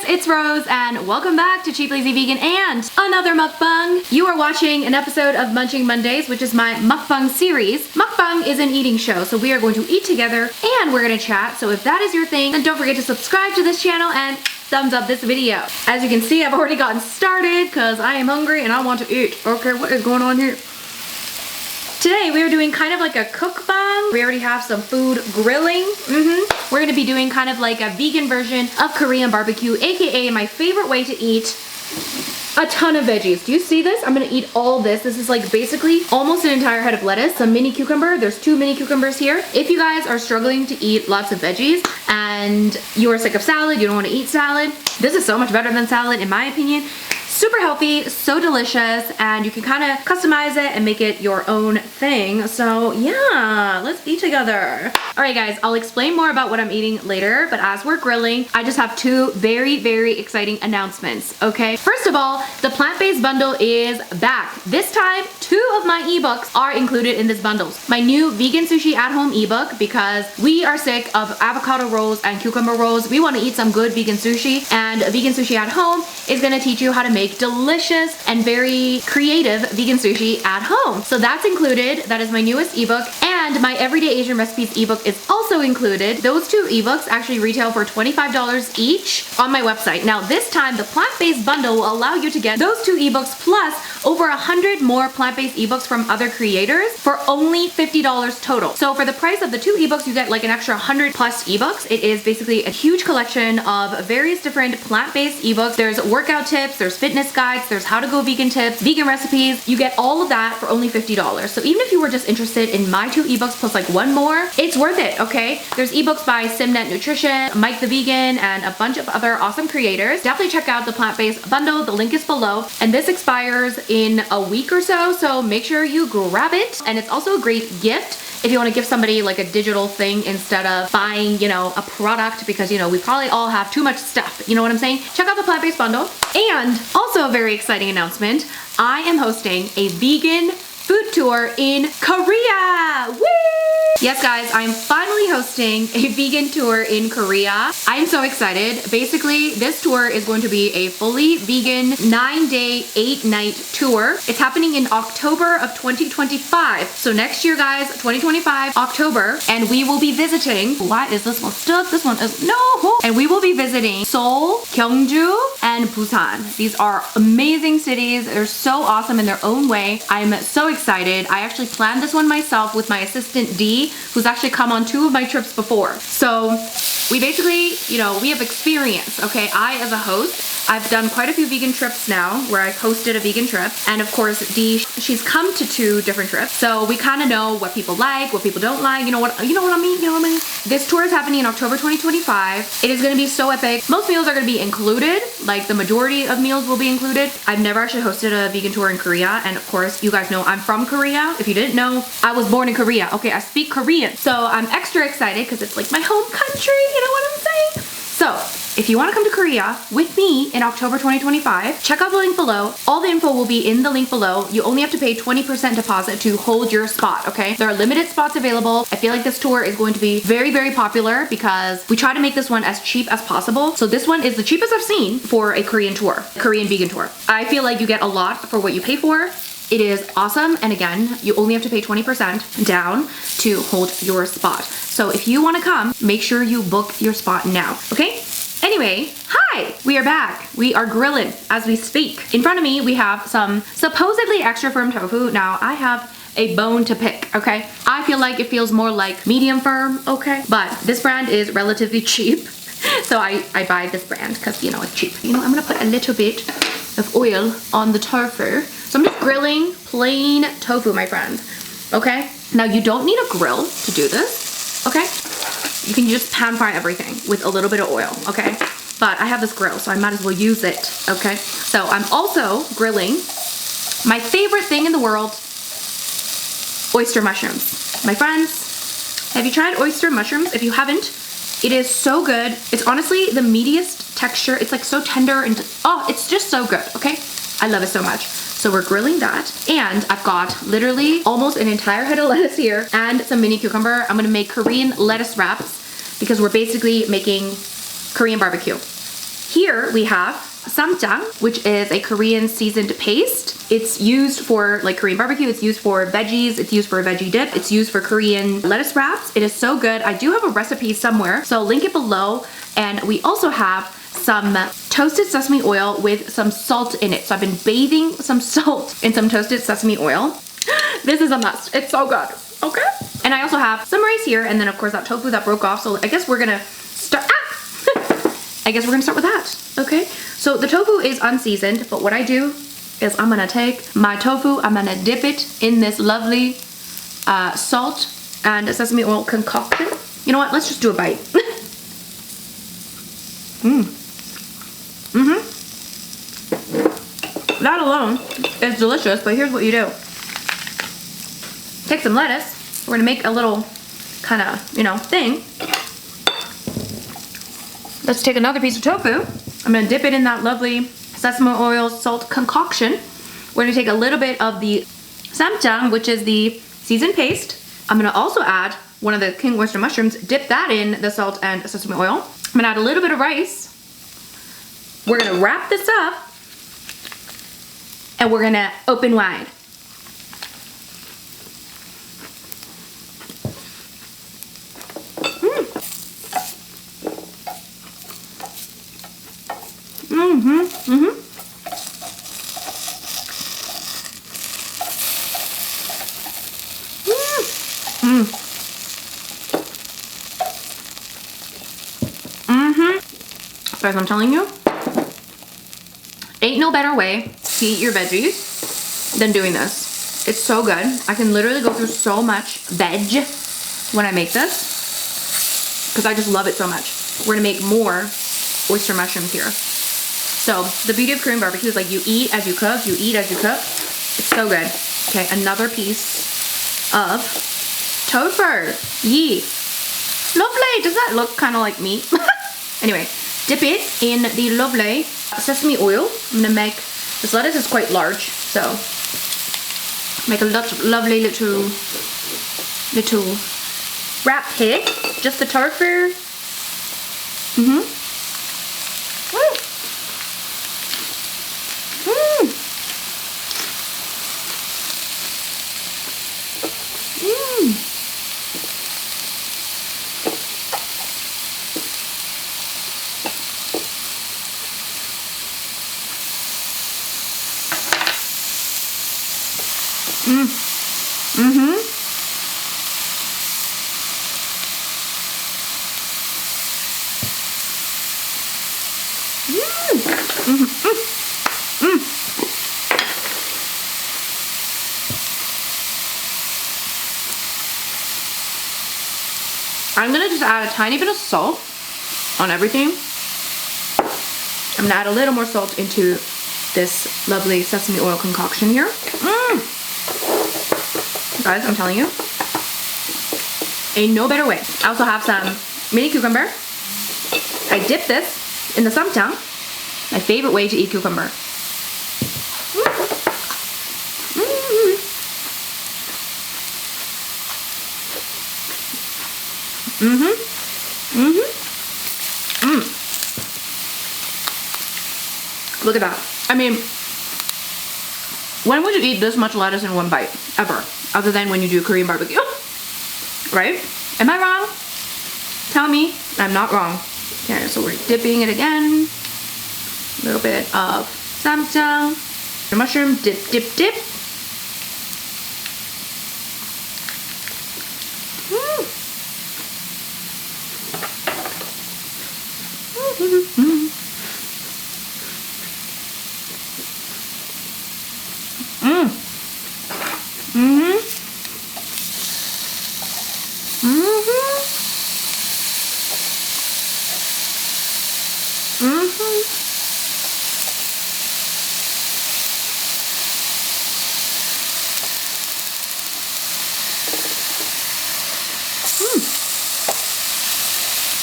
it's Rose and welcome back to Cheap Lazy Vegan and another mukbang. You are watching an episode of Munching Mondays, which is my mukbang series. Mukbang is an eating show, so we are going to eat together and we're gonna chat. So if that is your thing, then don't forget to subscribe to this channel and thumbs up this video. As you can see, I've already gotten started because I am hungry and I want to eat. Okay, what is going on here? Today we are doing kind of like a cookbang. We already have some food grilling. We're gonna be doing kind of like a vegan version of Korean barbecue, aka my favorite way to eat a ton of veggies. Do you see this? I'm gonna eat all this. This is like basically almost an entire head of lettuce, some mini cucumber. There's 2 mini cucumbers here. If you guys are struggling to eat lots of veggies and you are sick of salad, you don't wanna eat salad, this is so much better than salad in my opinion. Super healthy, so delicious, and you can kind of customize it and make it your own thing. So yeah, let's eat together. All right guys, I'll explain more about what I'm eating later, but as we're grilling, I just have 2 very, very exciting announcements, okay? First of all, the plant-based bundle is back. This time, 2 of my ebooks are included in this bundle. My new vegan sushi at home ebook, because we are sick of avocado rolls and cucumber rolls. We want to eat some good vegan sushi, and vegan sushi at home is gonna teach you how to make delicious and very creative vegan sushi at home. So that's included. That is my newest ebook, and my Everyday Asian Recipes ebook is also included. Those 2 ebooks actually retail for $25 each on my website. Now this time, the plant-based bundle will allow you to get those 2 ebooks plus over 100 more plant-based ebooks from other creators for only $50 total. So for the price of the 2 ebooks, you get like an extra 100 plus ebooks. It is basically a huge collection of various different plant-based ebooks. There's workout tips, there's fitness guides, there's how to go vegan tips, vegan recipes. You get all of that for only $50. So even if you were just interested in my 2 ebooks plus like 1 more, it's worth it, okay? There's ebooks by Simnet Nutrition, Mike the Vegan, and a bunch of other awesome creators. Definitely check out the plant-based bundle. The link is below. And this expires in a week or so, so make sure you grab it. And it's also a great gift if you want to give somebody like a digital thing instead of buying, you know, a product, because, you know, we probably all have too much stuff. You know what I'm saying? Check out the plant-based bundle. And also a very exciting announcement. I am hosting a vegan food tour in Korea. Woo! Yes guys, I'm finally hosting a vegan tour in Korea. I'm so excited. Basically, this tour is going to be a fully vegan 9-day, 8-night tour. It's happening in October of 2025. So next year guys, 2025, October, and we will be visiting, why is this one stuck? This one is, no! And we will be visiting Seoul, Gyeongju, and Busan. These are amazing cities. They're so awesome in their own way. I'm so excited. I actually planned this one myself with my assistant D, who's actually come on 2 of my trips before. So we basically, you know, we have experience, okay? I, as a host, I've done quite a few vegan trips now where I've hosted a vegan trip. And of course, D, she's come to 2 different trips. So we kind of know what people like, what people don't like. You know what I mean? You know what I mean? This tour is happening in October 2025. It is going to be so epic. Most meals are going to be included. Like the majority of meals will be included. I've never actually hosted a vegan tour in Korea. And of course, you guys know I'm from Korea. If you didn't know, I was born in Korea. Okay, I speak Korean. So I'm extra excited because it's like my home country. You know what I'm saying? So if you want to come to Korea with me in October 2025, check out the link below. All the info will be in the link below. You only have to pay 20% deposit to hold your spot, okay? There are limited spots available. I feel like this tour is going to be very, very popular because we try to make this one as cheap as possible. So this one is the cheapest I've seen for a Korean tour, Korean vegan tour. I feel like you get a lot for what you pay for. It is awesome, and again, you only have to pay 20% down to hold your spot. So if you want to come, make sure you book your spot now, okay? Anyway, hi! We are back. We are grilling as we speak. In front of me, we have some supposedly extra firm tofu. Now, I have a bone to pick, okay? I feel like it feels more like medium firm, okay? But this brand is relatively cheap. So I buy this brand because, you know, it's cheap. You know, I'm gonna put a little bit of oil on the tofu. So I'm just grilling plain tofu, my friend, okay? Now you don't need a grill to do this, okay? You can just pan fry everything with a little bit of oil, okay? But I have this grill, so I might as well use it, okay? So I'm also grilling my favorite thing in the world, oyster mushrooms. My friends, have you tried oyster mushrooms? If you haven't, it is so good. It's honestly the meatiest texture. It's like so tender and, oh, it's just so good, okay? I love it so much. So we're grilling that, and I've got literally almost an entire head of lettuce here and some mini cucumber. I'm gonna make Korean lettuce wraps because we're basically making Korean barbecue. Here we have samjang, which is a Korean seasoned paste. It's used for like Korean barbecue. It's used for veggies. It's used for a veggie dip. It's used for Korean lettuce wraps. It is so good. I do have a recipe somewhere, so I'll link it below. And we also have some toasted sesame oil with some salt in it. So I've been bathing some salt in some toasted sesame oil. This is a must. It's so good. Okay. And I also have some rice here, and then of course that tofu that broke off. So I guess we're gonna start. I guess we're gonna start with that. Okay. So the tofu is unseasoned, but what I do is I'm gonna take my tofu, I'm gonna dip it in this lovely salt and sesame oil concoction. You know what? Let's just do a bite. That alone is delicious, but here's what you do. Take some lettuce. We're gonna make a little kind of, you know, thing. Let's take another piece of tofu. I'm gonna dip it in that lovely sesame oil salt concoction. We're gonna take a little bit of the samjang, which is the seasoned paste. I'm gonna also add one of the king oyster mushrooms, dip that in the salt and sesame oil. I'm gonna add a little bit of rice. We're gonna wrap this up and we're gonna open wide. Guys, I'm telling you, ain't no better way to eat your veggies than doing this. It's so good. I can literally go through so much veg when I make this because I just love it so much. We're gonna make more oyster mushrooms here. So the beauty of Korean barbecue is like you eat as you cook, you eat as you cook. It's so good. Okay, another piece of tofu. Yee. Lovely. Does that look kind of like meat? Anyway, dip it in the lovely sesame oil. I'm gonna make, this lettuce is quite large, so make a lovely little wrap here. Just the tofu. I'm gonna just add a tiny bit of salt on everything. I'm gonna add a little more salt into this lovely sesame oil concoction here. Guys, I'm telling you, ain't no better way. I also have some mini cucumber. I dip this in the samjang. My favorite way to eat cucumber. Look at that. I mean, when would you eat this much lettuce in one bite? Ever. Other than when you do Korean barbecue. Right? Am I wrong? Tell me I'm not wrong. Okay, so we're dipping it again. A little bit of samjang. The mushroom, dip, dip, dip.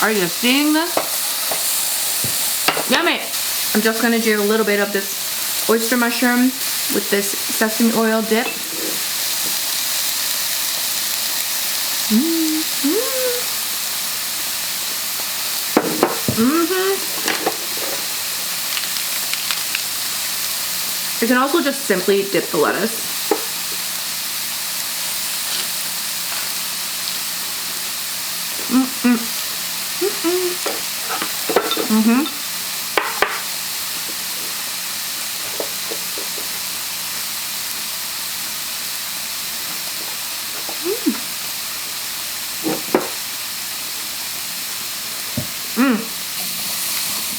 Are you seeing this? Yummy! I'm just gonna do a little bit of this oyster mushroom with this sesame oil dip. You can also just simply dip the lettuce.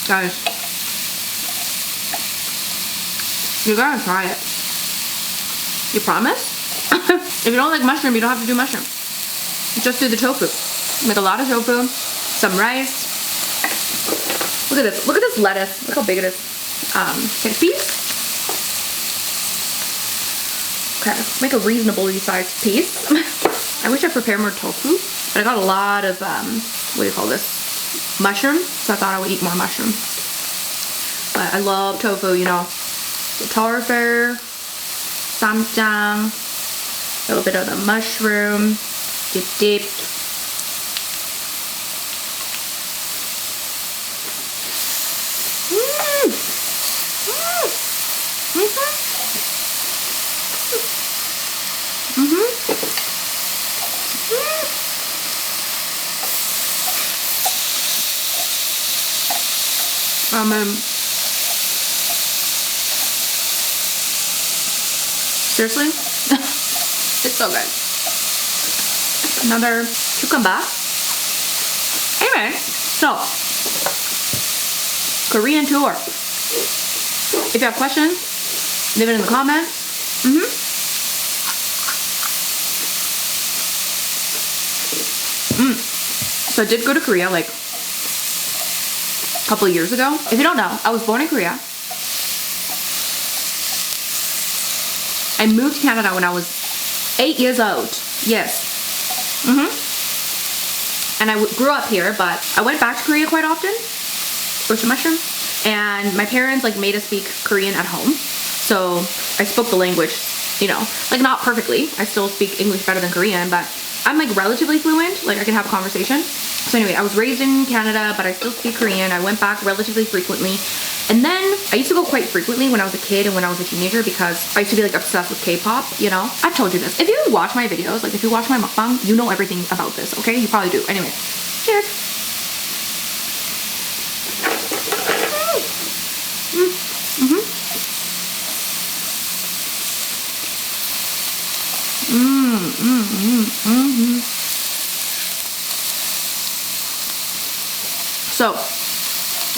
Guys, you gotta try it. You promise? If you don't like mushroom, you don't have to do mushroom. Just do the tofu. Make a lot of tofu, some rice. Look at this. Look at this lettuce. Look how big it is. Piece. Okay, make a reasonably sized piece. I wish I prepared more tofu, but I got a lot of what do you call this? Mushroom, so I thought I would eat more mushroom. But I love tofu, you know. The tofu, samjang, a little bit of the mushroom, dip. Seriously, it's so good. Another cucumber. Anyway, so Korean tour. If you have questions, leave it in the comments. So I did go to Korea like a couple of years ago. If you don't know, I was born in Korea. I moved to Canada when I was 8 years old. Yes. And I grew up here, but I went back to Korea quite often. Roasted mushroom. And my parents like made us speak Korean at home. So I spoke the language, you know, like not perfectly. I still speak English better than Korean, but I'm like relatively fluent. Like I can have a conversation. So anyway, I was raised in Canada, but I still speak Korean. I went back relatively frequently. And then I used to go quite frequently when I was a kid and when I was a teenager because I used to be like obsessed with K-pop, you know? I've told you this. If you watch my videos, like if you watch my mukbang, you know everything about this, okay? You probably do. Anyway, cheers. So,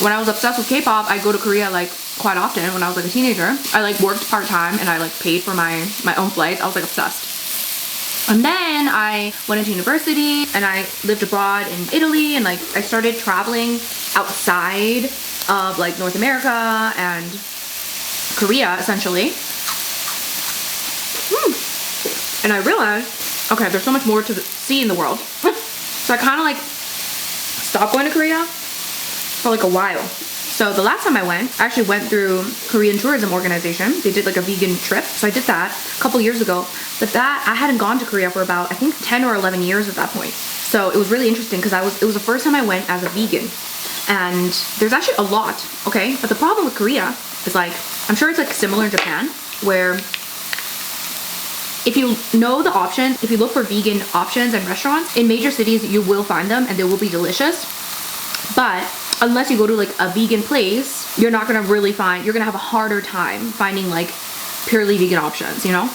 when I was obsessed with K-pop, I'd go to Korea like quite often when I was like a teenager. I like worked part-time and I like paid for my own flights. I was like obsessed. And then I went into university and I lived abroad in Italy and like I started traveling outside of like North America and Korea essentially. And I realized, okay, there's so much more to see in the world. So I kind of like stopped going to Korea for like a while. So the last time I went, I actually went through Korean tourism organization. They did like a vegan trip. So I did that a couple years ago. But that, I hadn't gone to Korea for about, I think 10 or 11 years at that point. So it was really interesting because it was the first time I went as a vegan. And there's actually a lot, okay? But the problem with Korea is like, I'm sure it's like similar in Japan, where if you know the options, if you look for vegan options and restaurants, in major cities, you will find them and they will be delicious. But unless you go to like a vegan place, you're not gonna really find, you're gonna have a harder time finding like purely vegan options, you know?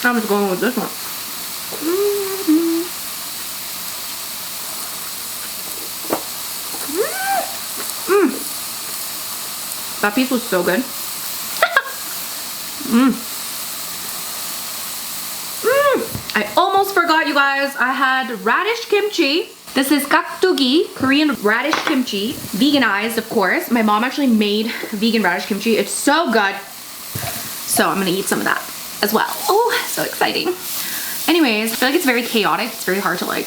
I'm just going with this one. That piece was so good. I almost forgot, you guys. I had radish kimchi. This is kaktogi, Korean radish kimchi. Veganized, of course. My mom actually made vegan radish kimchi. It's so good. So I'm gonna eat some of that as well. Oh, so exciting. Anyways, I feel like it's very chaotic. It's very hard to like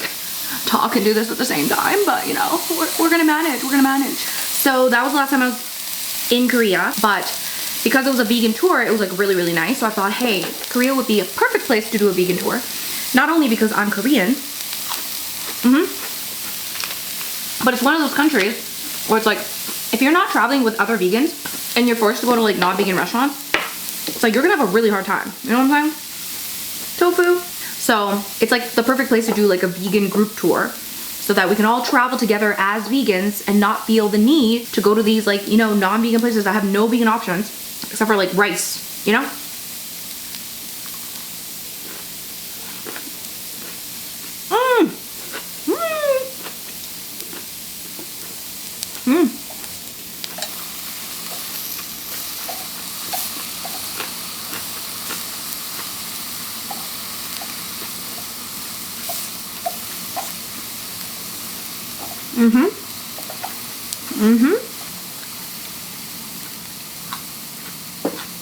talk and do this at the same time, but you know, we're gonna manage, we're gonna manage. So that was the last time I was in Korea, but because it was a vegan tour, it was like really, really nice. So I thought, hey, Korea would be a perfect place to do a vegan tour. Not only because I'm Korean, but it's one of those countries where it's like, if you're not traveling with other vegans and you're forced to go to like non-vegan restaurants, it's like you're gonna have a really hard time. You know what I'm saying? Tofu. So it's like the perfect place to do like a vegan group tour so that we can all travel together as vegans and not feel the need to go to these like, you know, non-vegan places that have no vegan options except for like rice, you know?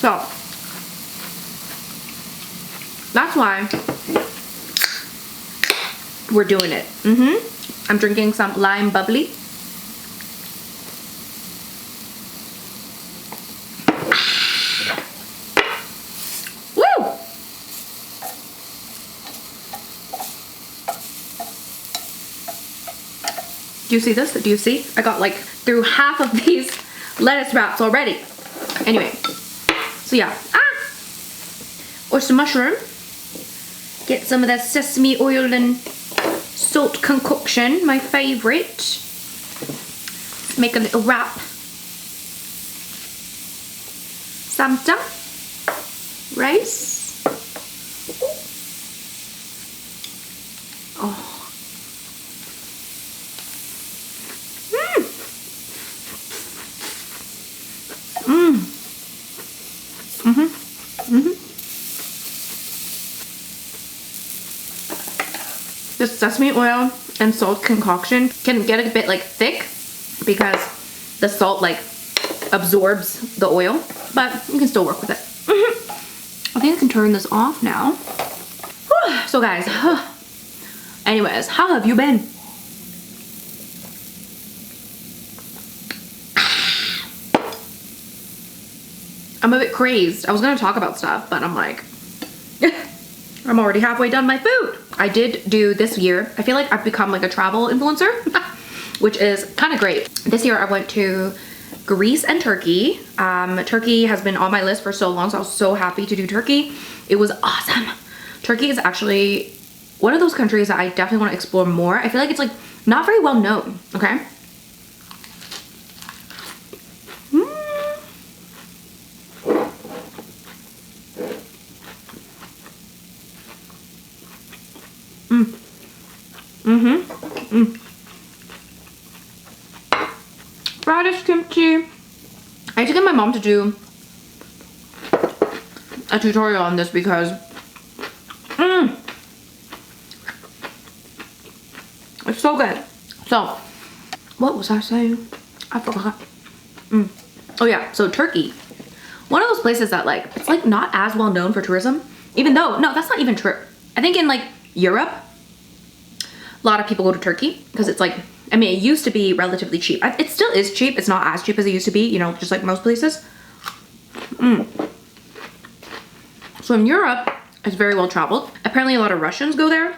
So that's why we're doing it. I'm drinking some lime bubbly. Woo! Do you see this? Do you see? I got like through half of these lettuce wraps already. Anyway, so yeah. Oyster mushroom. Get some of that sesame oil and salt concoction, my favorite. Make a little wrap. Samta. Rice. Oh. The sesame oil and salt concoction can get a bit like thick because the salt like absorbs the oil, but you can still work with it. I think I can turn this off now. So guys, anyways, how have you been? I'm a bit crazed. I was gonna talk about stuff, but I'm like, I'm already halfway done my food. I did do this year, I feel like I've become like a travel influencer, which is kind of great. This year I went to Greece and Turkey. Turkey has been on my list for so long, so I was so happy to do Turkey. It was awesome. Turkey is actually one of those countries that I definitely want to explore more. I feel like it's like not very well known, okay? Radish kimchi. I had to get my mom to do a tutorial on this because it's so good. So, what was I saying? I forgot. Oh yeah, so Turkey. One of those places that like, it's like not as well known for tourism, even though, no, that's not even true. I think in like Europe, a lot of people go to Turkey because it's like, I mean, it used to be relatively cheap. It still is cheap. It's not as cheap as it used to be, you know, just like most places. So in Europe, it's very well traveled. Apparently a lot of Russians go there.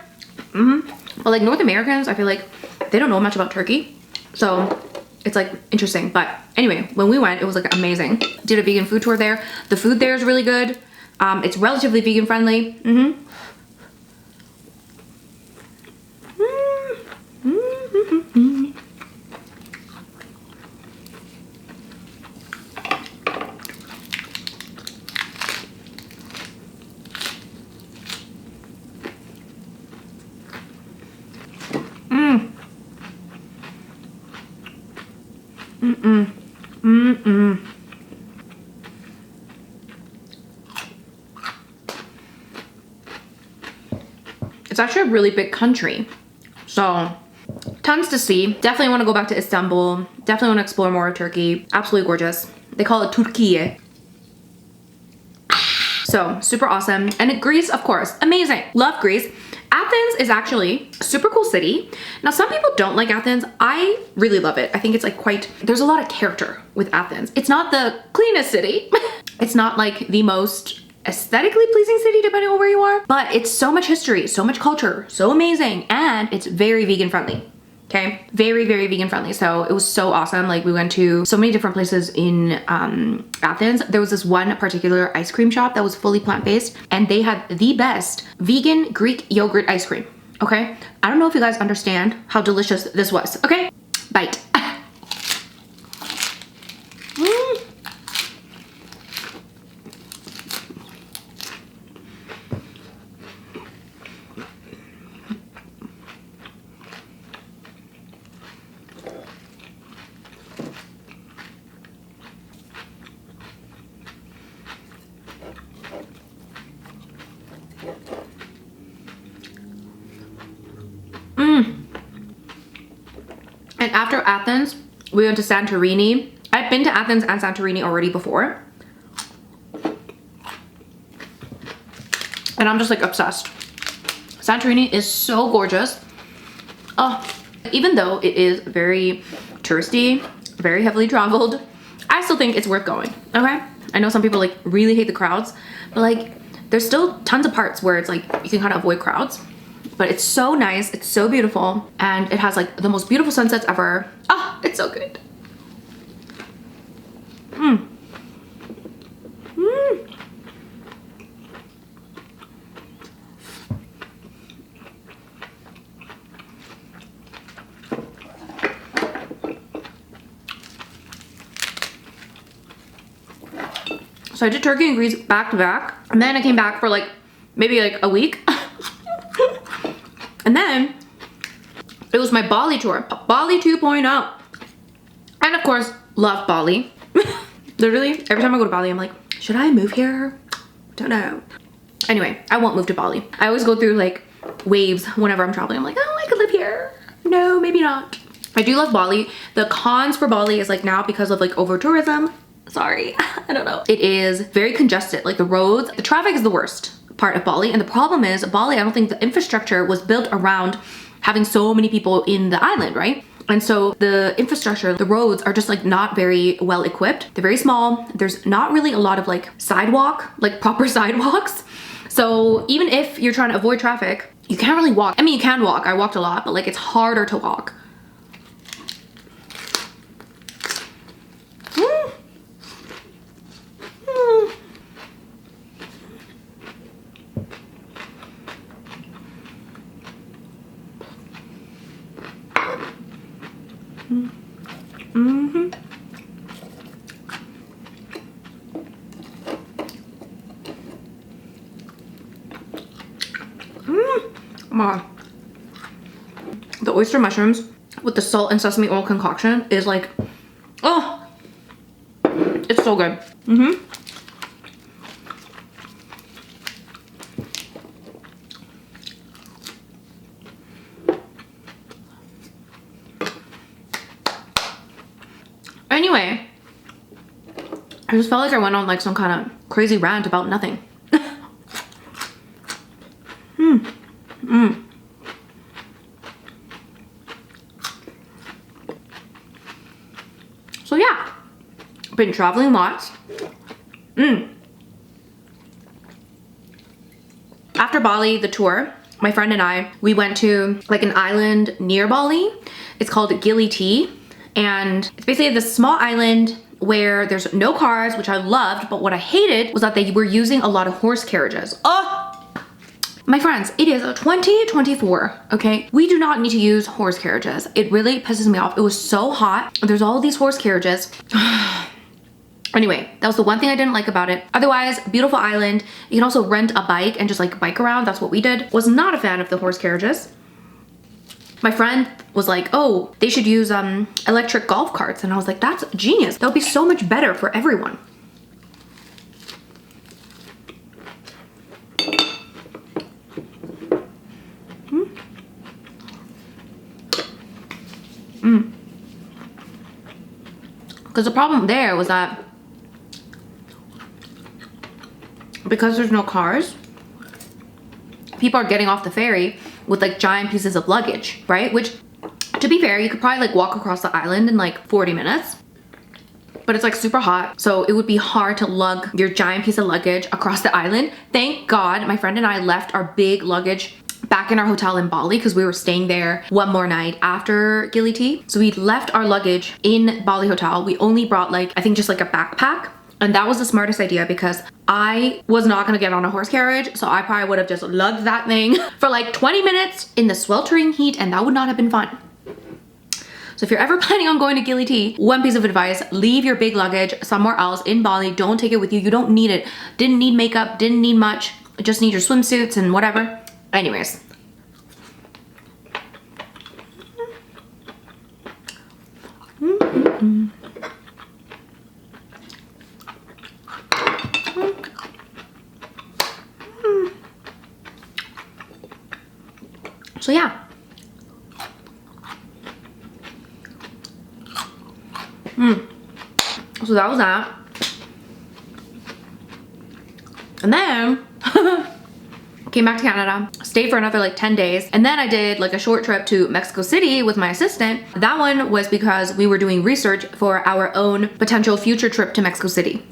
But like North Americans, I feel like they don't know much about Turkey. So it's like interesting. But anyway, when we went, it was like amazing. Did a vegan food tour there. The food there is really good. It's relatively vegan friendly. It's actually a really big country, so tons to see. Definitely want to go back to Istanbul. Definitely want to explore more of Turkey. Absolutely gorgeous. They call it Turkiye. So super awesome. And Greece, of course, amazing. Love Greece. Athens is actually a super cool city. Now, some people don't like Athens. I really love it. I think it's like there's a lot of character with Athens. It's not the cleanest city. It's not like the most aesthetically pleasing city, depending on where you are, but it's so much history, so much culture, so amazing, and it's very vegan friendly. Okay, very, very vegan friendly. So it was so awesome. Like we went to so many different places in Athens. There was this one particular ice cream shop that was fully plant-based, and they had the best vegan Greek yogurt ice cream. Okay, I don't know if you guys understand how delicious this was. Okay, bite. And after Athens, we went to Santorini. I've been to Athens and Santorini already before. And I'm just like obsessed. Santorini is so gorgeous. Oh, even though it is very touristy, very heavily traveled, I still think it's worth going, okay? I know some people like really hate the crowds, but like there's still tons of parts where it's like you can kind of avoid crowds. But it's so nice, it's so beautiful, and it has like the most beautiful sunsets ever. Oh, it's so good. So I did Turkey and Greece back to back, and then I came back for like maybe like a week. And then it was my Bali tour, Bali 2.0. And of course, love Bali. Literally, every time I go to Bali, I'm like, should I move here? Don't know. Anyway, I won't move to Bali. I always go through like waves whenever I'm traveling. I'm like, oh, I could live here. No, maybe not. I do love Bali. The cons for Bali is like now because of like over tourism. Sorry, I don't know. It is very congested, like the roads, the traffic is the worst part of Bali. And the problem is Bali, I don't think the infrastructure was built around having so many people in the island, right? And so the infrastructure, the roads are just like not very well equipped. They're very small. There's not really a lot of like sidewalk, like proper sidewalks. So even if you're trying to avoid traffic, you can't really walk. I mean, you can walk. I walked a lot, but like it's harder to walk. The oyster mushrooms with the salt and sesame oil concoction is like, oh, it's so good. Anyway, I just felt like I went on like some kind of crazy rant about nothing. So yeah, been traveling lots. After Bali, the tour, my friend and I, we went to like an island near Bali. It's called Gili T, and it's basically this small island where there's no cars, which I loved, but what I hated was that they were using a lot of horse carriages. Oh! My friends, it is 2024, okay? We do not need to use horse carriages. It really pisses me off. It was so hot. There's all these horse carriages. Anyway, that was the one thing I didn't like about it. Otherwise, beautiful island. You can also rent a bike and just like bike around. That's what we did. Was not a fan of the horse carriages. My friend was like, oh, they should use electric golf carts. And I was like, that's genius. That would be so much better for everyone. Because the problem there was that because there's no cars, people are getting off the ferry with like giant pieces of luggage, right? Which, to be fair, you could probably like walk across the island in like 40 minutes. But it's like super hot, so it would be hard to lug your giant piece of luggage across the island. Thank God my friend and I left our big luggage back in our hotel in Bali because we were staying there one more night after Gili Tea. So we left our luggage in Bali hotel. We only brought like, I think just like a backpack. And that was the smartest idea because I was not gonna get on a horse carriage. So I probably would have just lugged that thing for like 20 minutes in the sweltering heat, and that would not have been fun. So if you're ever planning on going to Gili Tea, one piece of advice, leave your big luggage somewhere else in Bali. Don't take it with you. You don't need it. Didn't need makeup, didn't need much. Just need your swimsuits and whatever. Anyways. So yeah. So that was that. And then came back to Canada, stayed for another like 10 days. And then I did like a short trip to Mexico City with my assistant. That one was because we were doing research for our own potential future trip to Mexico City.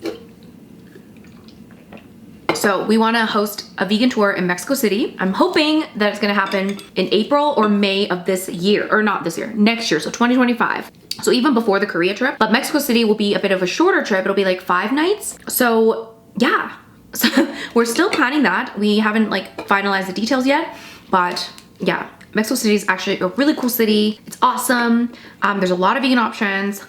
So we want to host a vegan tour in Mexico City. I'm hoping that it's going to happen in April or May of this year, or not this year, next year, so 2025. So even before the Korea trip, but Mexico City will be a bit of a shorter trip. It'll be like 5 nights. So yeah, so we're still planning that. We haven't like finalized the details yet, but yeah, Mexico City is actually a really cool city. It's awesome. There's a lot of vegan options.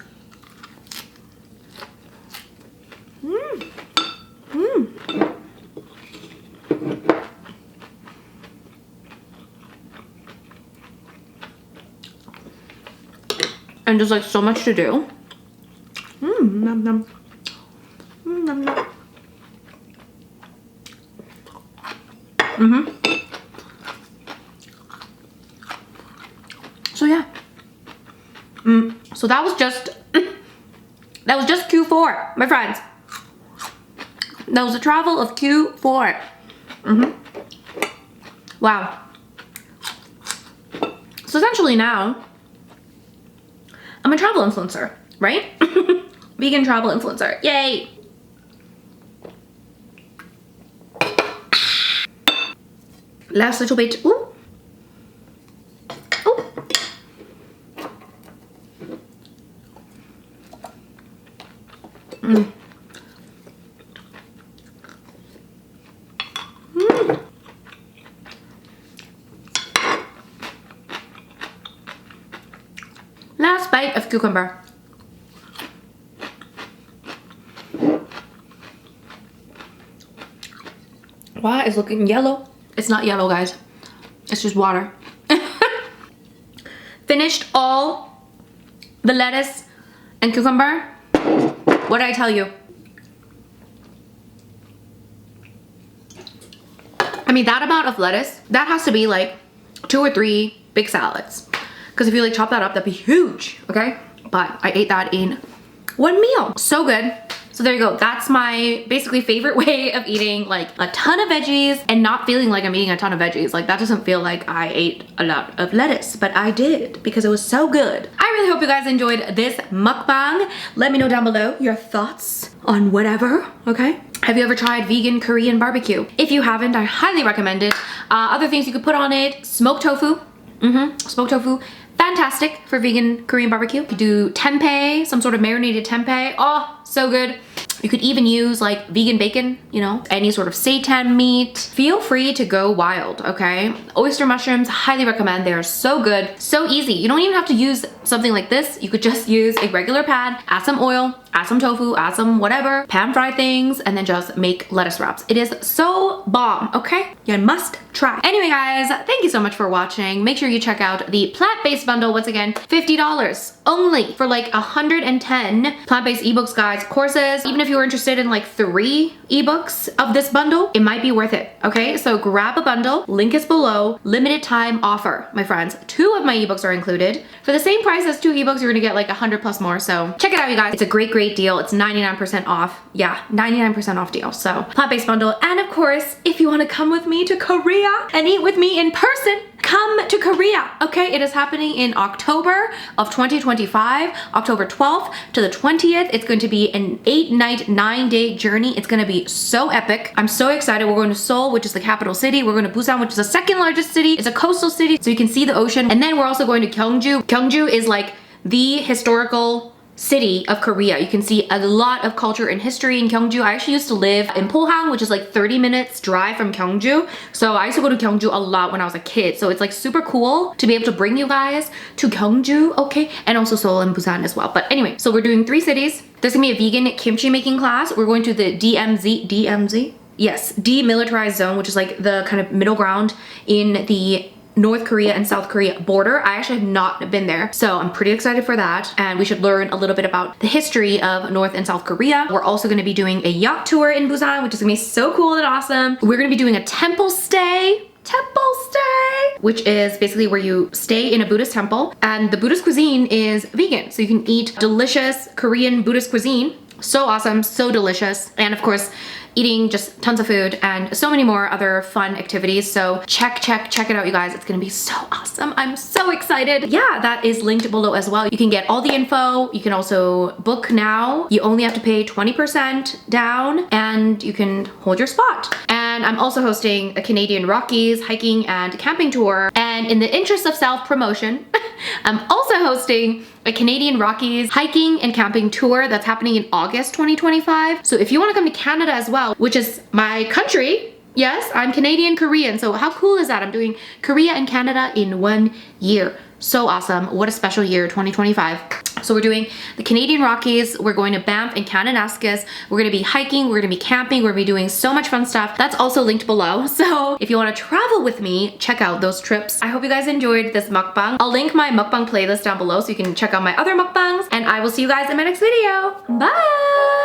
And there's like so much to do. Nom nom. Nom nom. So yeah. So that was just Q4, my friends. That was the travel of Q4. Wow. So essentially now, I'm a travel influencer, right? Vegan travel influencer, yay! Last little bit, ooh. Ooh. Last bite of cucumber. Wow, it's looking yellow. It's not yellow, guys. It's just water. Finished all the lettuce and cucumber. What did I tell you? I mean, that amount of lettuce, that has to be like 2 or 3 big salads. Because if you like chop that up, that'd be huge, okay? But I ate that in 1 meal. So good. So there you go. That's my basically favorite way of eating like a ton of veggies and not feeling like I'm eating a ton of veggies. Like that doesn't feel like I ate a lot of lettuce, but I did because it was so good. I really hope you guys enjoyed this mukbang. Let me know down below your thoughts on whatever, okay? Have you ever tried vegan Korean barbecue? If you haven't, I highly recommend it. Other things you could put on it, smoked tofu. Smoked tofu. Fantastic for vegan Korean barbecue. You could do tempeh, some sort of marinated tempeh. Oh, so good. You could even use like vegan bacon, you know, any sort of seitan meat. Feel free to go wild, okay? Oyster mushrooms, highly recommend. They are so good, so easy. You don't even have to use something like this. You could just use a regular pan, add some oil, add some tofu, add some whatever, pan fry things, and then just make lettuce wraps. It is so bomb, okay? You must try. Anyway, guys, thank you so much for watching. Make sure you check out the plant-based bundle. Once again, $50 only for like 110 plant-based ebooks, guys, courses. Even if you were interested in like 3 ebooks of this bundle, it might be worth it, okay? So grab a bundle, link is below, limited time offer, my friends. 2 of my ebooks are included. For the same price as 2 ebooks, you're gonna get like 100 plus more, so check it out, you guys. It's a great great deal. It's 99% off. Yeah, 99% off deal. So plant-based bundle. And of course, if you want to come with me to Korea and eat with me in person, come to Korea, okay? It is happening in October of 2025, October 12th to the 20th. It's going to be an 8-night, 9-day journey. It's gonna be so epic. I'm so excited. We're going to Seoul, which is the capital city. We're going to Busan, which is the second largest city. It's a coastal city, so you can see the ocean. And then we're also going to Gyeongju. Gyeongju is like the historical city of Korea. You can see a lot of culture and history in Gyeongju. I actually used to live in Pohang, which is like 30 minutes drive from Gyeongju. So I used to go to Gyeongju a lot when I was a kid. So it's like super cool to be able to bring you guys to Gyeongju, okay? And also Seoul and Busan as well. But anyway, so we're doing 3 cities. There's gonna be a vegan kimchi making class. We're going to the DMZ? Yes, demilitarized zone, which is like the kind of middle ground in the North Korea and South Korea border. I actually have not been there, so I'm pretty excited for that. And we should learn a little bit about the history of North and South Korea. We're also gonna be doing a yacht tour in Busan, which is gonna be so cool and awesome. We're gonna be doing a temple stay, which is basically where you stay in a Buddhist temple, and the Buddhist cuisine is vegan, so you can eat delicious Korean Buddhist cuisine. So awesome, so delicious. And of course, eating just tons of food and so many more other fun activities. So check it out, you guys. It's gonna be so awesome. I'm so excited. Yeah, that is linked below as well. You can get all the info. You can also book now. You only have to pay 20% down and you can hold your spot. And I'm also hosting a Canadian Rockies hiking and camping tour. And in the interest of self-promotion, I'm also hosting a Canadian Rockies hiking and camping tour that's happening in August 2025. So if you want to come to Canada as well, which is my country, yes, I'm Canadian Korean. So how cool is that? I'm doing Korea and Canada in 1 year. So awesome. What a special year, 2025. So we're doing the Canadian Rockies. We're going to Banff and Kananaskis. We're going to be hiking. We're going to be camping. We're going to be doing so much fun stuff. That's also linked below. So if you want to travel with me, check out those trips. I hope you guys enjoyed this mukbang. I'll link my mukbang playlist down below so you can check out my other mukbangs. And I will see you guys in my next video. Bye!